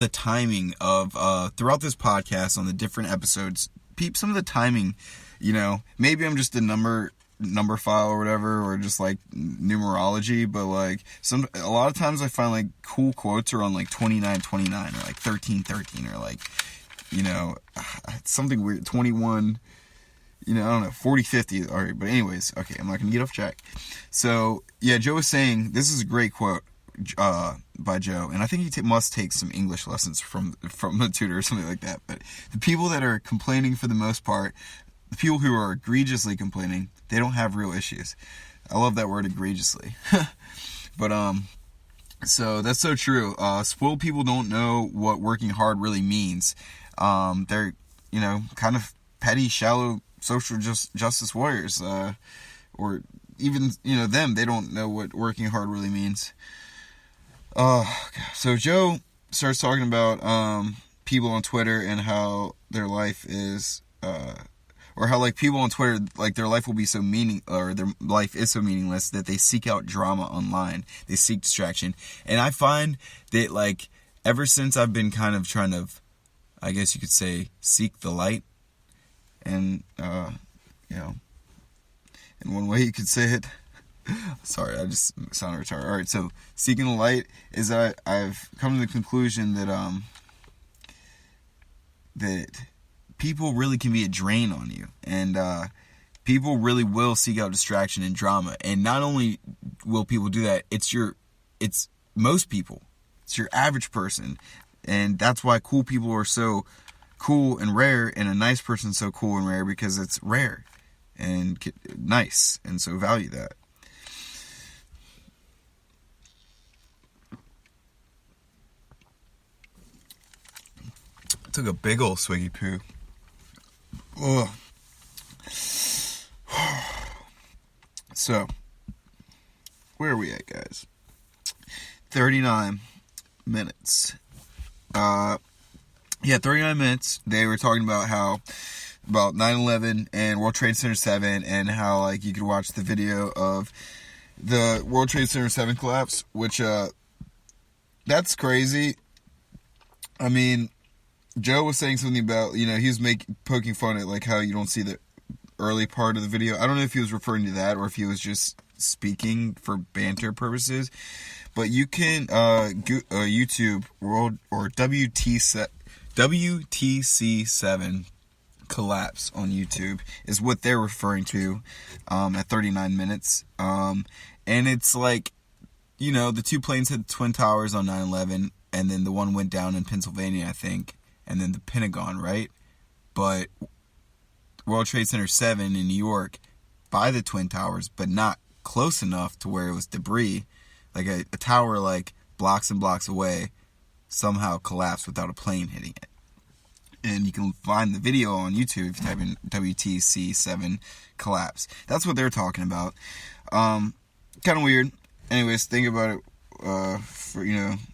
the timing of throughout this podcast on the different episodes, peep some of the timing. Maybe I'm just a number file or whatever, or just like numerology, but like a lot of times I find like cool quotes are on like 29:29 or like 13:13 or like something weird, 21, I don't know, 40:50. All right, but anyways, okay, I'm not gonna get off track. So yeah, Joe was saying, this is a great quote by Joe, and I think he must take some English lessons from a tutor or something like that. But the people that are complaining, for the most part, the people who are egregiously complaining, they don't have real issues. I love that word, egregiously. But so that's so true. Spoiled people don't know what working hard really means. They're kind of petty, shallow social justice warriors, or even them. They don't know what working hard really means. So Joe starts talking about people on Twitter and how their life is, or how like people on Twitter, like their life will be so their life is so meaningless that they seek out drama online. They seek distraction, and I find that like ever since I've been kind of trying to, I guess you could say, seek the light, and in one way you could say it. Sorry, I just sound retarded. Alright, so seeking the light is that I've come to the conclusion that that people really can be a drain on you, and people really will seek out distraction and drama. And not only will people do that, it's most people. It's your average person, and that's why cool people are so cool and rare, and a nice person so cool and rare, because it's rare and nice, and so value that. I took a big old swiggy poo. Ugh. So, where are we at, guys? 39 minutes. 39 minutes. They were talking about about 9/11 and World Trade Center 7, and how like you could watch the video of the World Trade Center 7 collapse, which that's crazy. I mean, Joe was saying something about, he was poking fun at like how you don't see the early part of the video. I don't know if he was referring to that or if he was just speaking for banter purposes. But you can YouTube World or WTC7 collapse on YouTube is what they're referring to at 39 minutes. And it's like, the two planes hit the Twin Towers on 9/11, and then the one went down in Pennsylvania, I think, and then the Pentagon, right? But World Trade Center 7 in New York, by the Twin Towers, but not close enough to where it was debris, like a tower like blocks and blocks away, somehow collapsed without a plane hitting it. And you can find the video on YouTube if you type in WTC7 collapse. That's what they're talking about. Kind of weird. Anyways, think about it.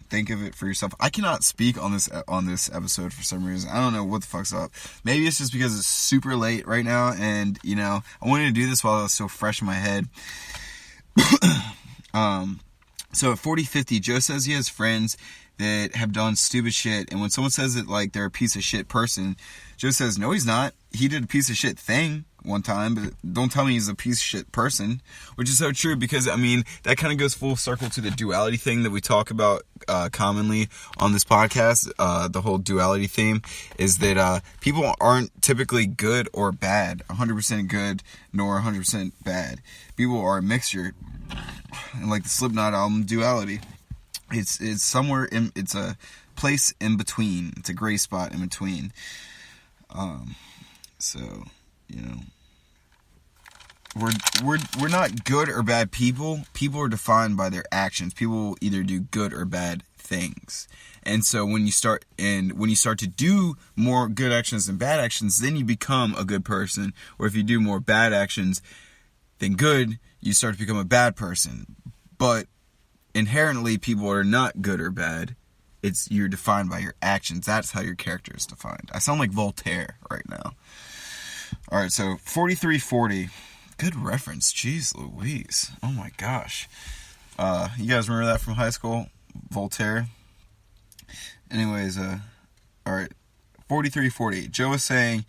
Think of it for yourself. I cannot speak on this episode for some reason. I don't know what the fuck's up. Maybe it's just because it's super late right now, and I wanted to do this while it was so fresh in my head. So at 40:50, Joe says he has friends that have done stupid shit, and when someone says that like they're a piece of shit person, Joe says no, he's not. He did a piece of shit thing one time, but don't tell me he's a piece of shit person, which is so true, because I mean that kind of goes full circle to the duality thing that we talk about commonly on this podcast. The whole duality theme is that people aren't typically good or bad, 100% good nor 100% bad. People are a mixture, and like the Slipknot album, Duality, it's somewhere in, it's a place in between. It's a gray spot in between. So we're not good or bad people. People are defined by their actions. People will either do good or bad things. And so when you start to do more good actions than bad actions, then you become a good person. Or if you do more bad actions than good, you start to become a bad person. But inherently, people are not good or bad. You're defined by your actions. That's how your character is defined. I sound like Voltaire right now. Alright, so 4340. Good reference. Jeez Louise. Oh my gosh. You guys remember that from high school? Voltaire? Anyways, alright. 4340. Joe is saying,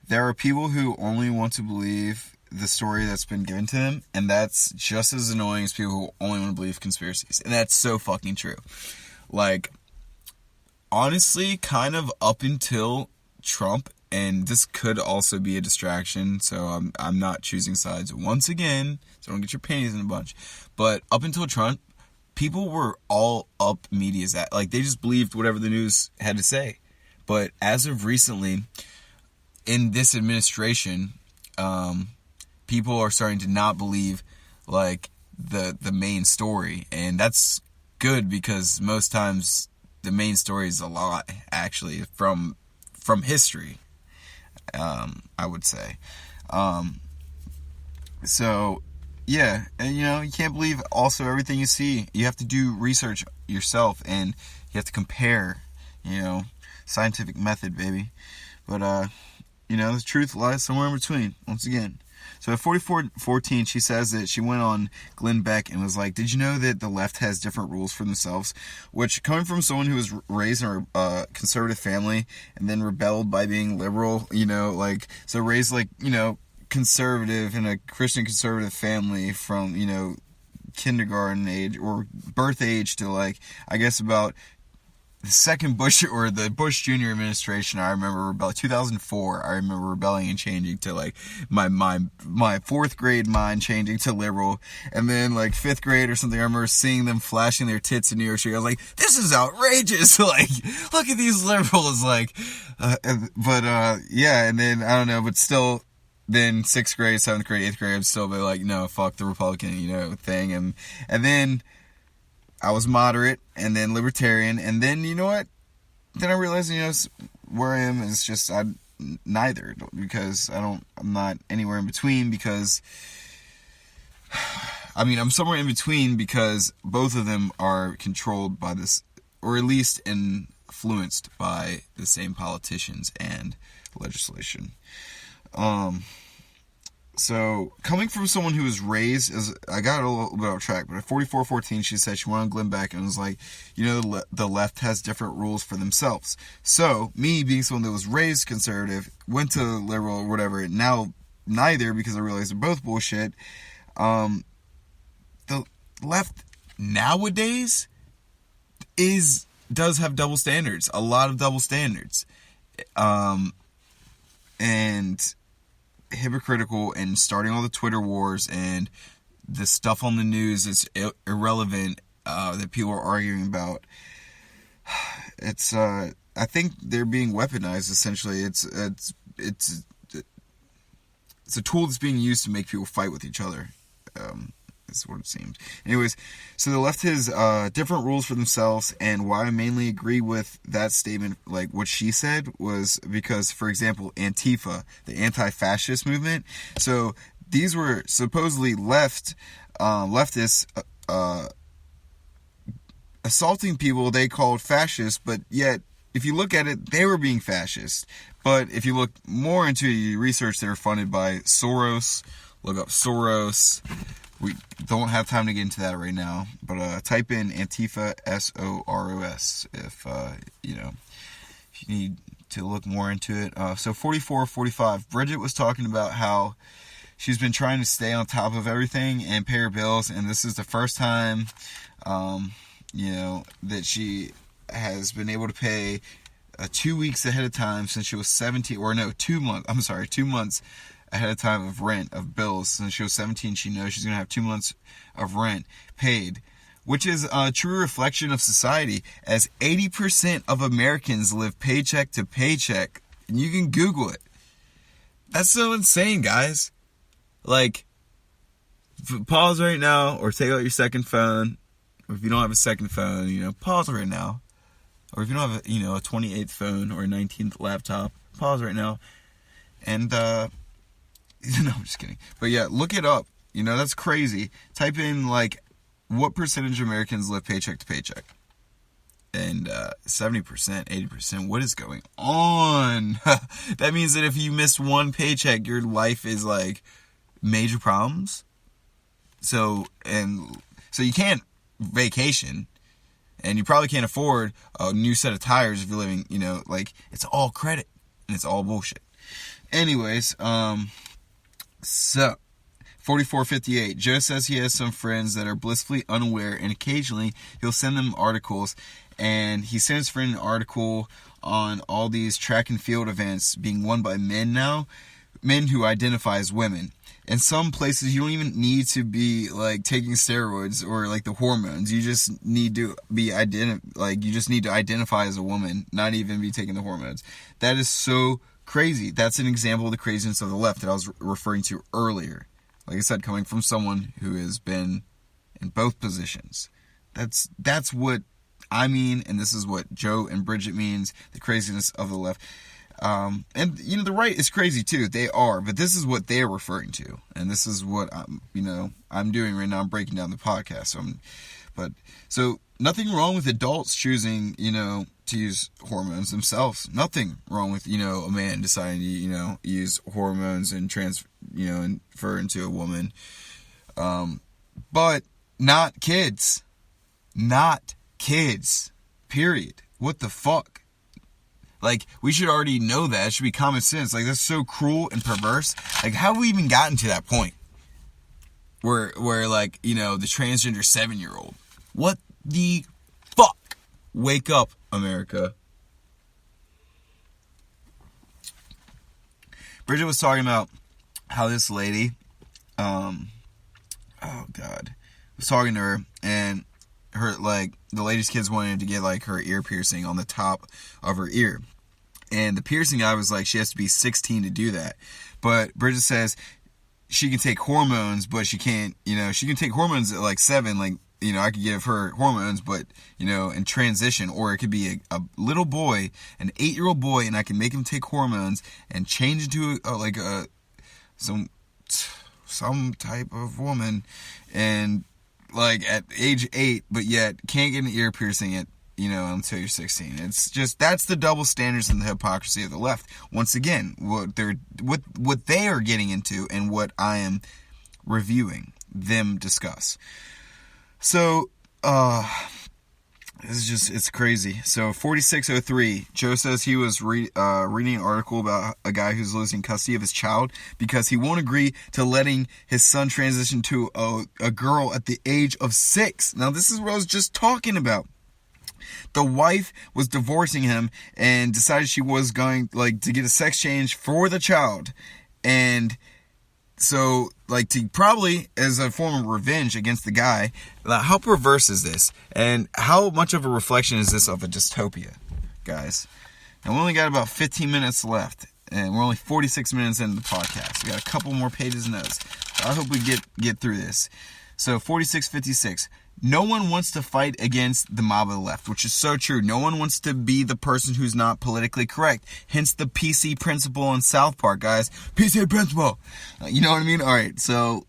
there are people who only want to believe the story that's been given to them, and that's just as annoying as people who only want to believe conspiracies. And that's so fucking true. Like, honestly, kind of up until Trump, and this could also be a distraction, so I'm not choosing sides once again, so don't get your panties in a bunch. But up until Trump, people were all up media's at. Like, they just believed whatever the news had to say. But as of recently, in this administration, people are starting to not believe, like, the main story. And that's good, because most times the main story is a lie, actually, from history, I would say. So, yeah, and, you can't believe also everything you see. You have to do research yourself, and you have to compare, scientific method, baby. But, the truth lies somewhere in between, once again. So at 44:14, she says that she went on Glenn Beck and was like, did you know that the left has different rules for themselves? Which, coming from someone who was raised in a conservative family and then rebelled by being liberal, so raised conservative in a Christian conservative family from, kindergarten age or birth age to I guess about the second Bush or the Bush Jr. administration. I remember 2004. I remember rebelling and changing to my fourth grade mind changing to liberal, and then fifth grade or something. I remember seeing them flashing their tits in New York City. I was like, this is outrageous. Look at these liberals. Yeah. And then I don't know, but still. Then 6th grade, 7th grade, 8th grade, I'd still be like, no, fuck the Republican, thing. And then I was moderate, and then libertarian, and then, you know what? Then I realized, where I am is just, I'm neither, because I'm not anywhere in between, because, I'm somewhere in between, because both of them are controlled by this, or at least influenced by the same politicians and legislation. So, coming from someone who was raised as, I got a little bit off track, but at 44:14, she said she went on Glenn Beck and was like, the left has different rules for themselves. So, me being someone that was raised conservative, went to liberal or whatever, and now neither, because I realized they're both bullshit. The left nowadays does have double standards, a lot of double standards. And hypocritical, and starting all the Twitter wars and the stuff on the news is irrelevant that people are arguing about. It's I think they're being weaponized, essentially. It's a tool that's being used to make people fight with each other. Is what it seems. Anyways, so the left has different rules for themselves, and why I mainly agree with that statement, what she said, was because, for example, Antifa, the anti-fascist movement, so these were supposedly leftists assaulting people they called fascists, but yet, if you look at it, they were being fascist. But if you look more into it, research, they were funded by Soros. Look up Soros. We don't have time to get into that right now, but type in Antifa, SOROS, if you need to look more into it. So 44:45, Bridget was talking about how she's been trying to stay on top of everything and pay her bills, and this is the first time, that she has been able to pay 2 weeks ahead of time since she was 17, 2 months ahead of time of rent, of bills. Since she was 17, she knows she's going to have 2 months of rent paid, which is a true reflection of society, as 80% of Americans live paycheck to paycheck. And you can Google it. That's so insane, guys. Pause right now, or take out your second phone, or if you don't have a second phone, pause right now. Or if you don't have a 28th phone or a 19th laptop, pause right now. And, no, I'm just kidding. But yeah, look it up. That's crazy. Type in, what percentage of Americans live paycheck to paycheck? And 70%, 80%, what is going on? That means that if you miss one paycheck, your life is, major problems. So you can't vacation. And you probably can't afford a new set of tires if you're living, like, it's all credit. And it's all bullshit. Anyways, so 4458. Joe says he has some friends that are blissfully unaware, and occasionally he'll send them articles, and he sends his friend an article on all these track and field events being won by men now, men who identify as women. In some places, you don't even need to be, like, taking steroids or, like, the hormones. You just need to be you just need to identify as a woman, not even be taking the hormones. That is so crazy. That's an example of the craziness of the left that I was referring to earlier. Like I said, coming from someone who has been in both positions. That's what I mean, and this is what Joe and Bridget means, the craziness of the left. And, the right is crazy too. They are, but this is what they're referring to. And this is what I'm doing right now. I'm breaking down the podcast. So nothing wrong with adults choosing, to use hormones themselves. Nothing wrong with, a man deciding to, use hormones and transfer into a woman. But not kids. Not kids. Period. What the fuck? Like, we should already know that. It should be common sense. Like, that's so cruel and perverse. Like, how have we even gotten to that point? Where like, the transgender 7-year-old. What the fuck? Wake up, America. Bridget was talking about how this lady, was talking to her, and her, like, the lady's kids wanted to get, like, her ear piercing on the top of her ear. And the piercing guy was like, she has to be 16 to do that. But Bridget says she can take hormones, but she can't, she can take hormones at like 7. Like, I could give her hormones, but, in transition. Or it could be a little boy, an 8-year-old boy, and I can make him take hormones and change into some type of woman. And, like, at age 8, but yet can't get an ear piercing at, until you're 16. It's just, that's the double standards and the hypocrisy of the left. Once again, what they are getting into and what I am reviewing them discuss. So, it's crazy. So 4603, Joe says he was reading an article about a guy who's losing custody of his child because he won't agree to letting his son transition to a girl at the age of 6. Now, this is what I was just talking about. The wife was divorcing him and decided she was going, like, to get a sex change for the child. And so, like, to probably as a form of revenge against the guy. How perverse is this? And how much of a reflection is this of a dystopia, guys? And we only got about 15 minutes left. And we're only 46 minutes into the podcast. We got a couple more pages of notes. I hope we get through this. So 4656. No one wants to fight against the mob of the left, which is so true. No one wants to be the person who's not politically correct. Hence the PC principle in South Park, guys. PC principle. You know what I mean? All right. So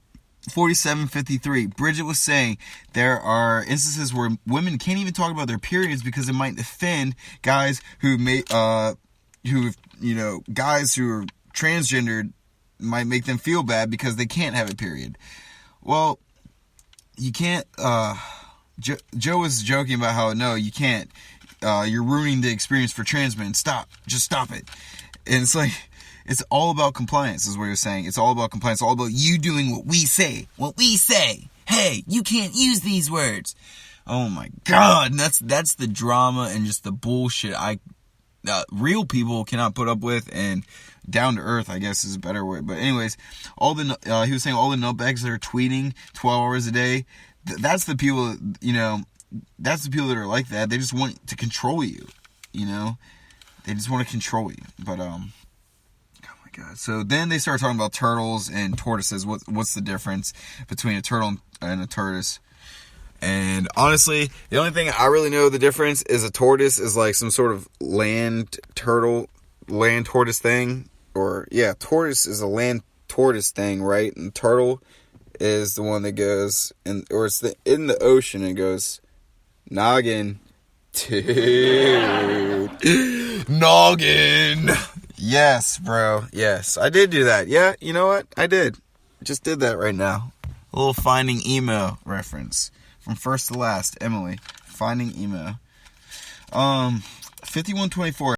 4753. Bridget was saying there are instances where women can't even talk about their periods because it might offend guys guys who are transgendered, might make them feel bad because they can't have a period. Well, you can't, Joe was joking about how, no, you can't, you're ruining the experience for trans men. Just stop it. And it's like, it's all about compliance is what you're saying. It's all about compliance. It's all about you doing what we say. Hey, you can't use these words. Oh my God. And that's the drama and just the bullshit real people cannot put up with, and down to earth, I guess, is a better word. But anyways, he was saying all the nutbags that are tweeting 12 hours a day, that's the people, that's the people that are like that. They just want to control you, They just want to control you. But, oh my God. So then they start talking about turtles and tortoises. What's the difference between a turtle and a tortoise? And honestly, the only thing I really know the difference is a tortoise is like some sort of land tortoise thing. Or, yeah, tortoise is a land tortoise thing, right? And turtle is the one that goes, in the ocean, and it goes, noggin. Dude. Noggin. Yes, bro. Yes, I did do that. Yeah, you know what? I did. Just did that right now. A little Finding Emo reference. From first to last, Emily. Finding emo. 5124.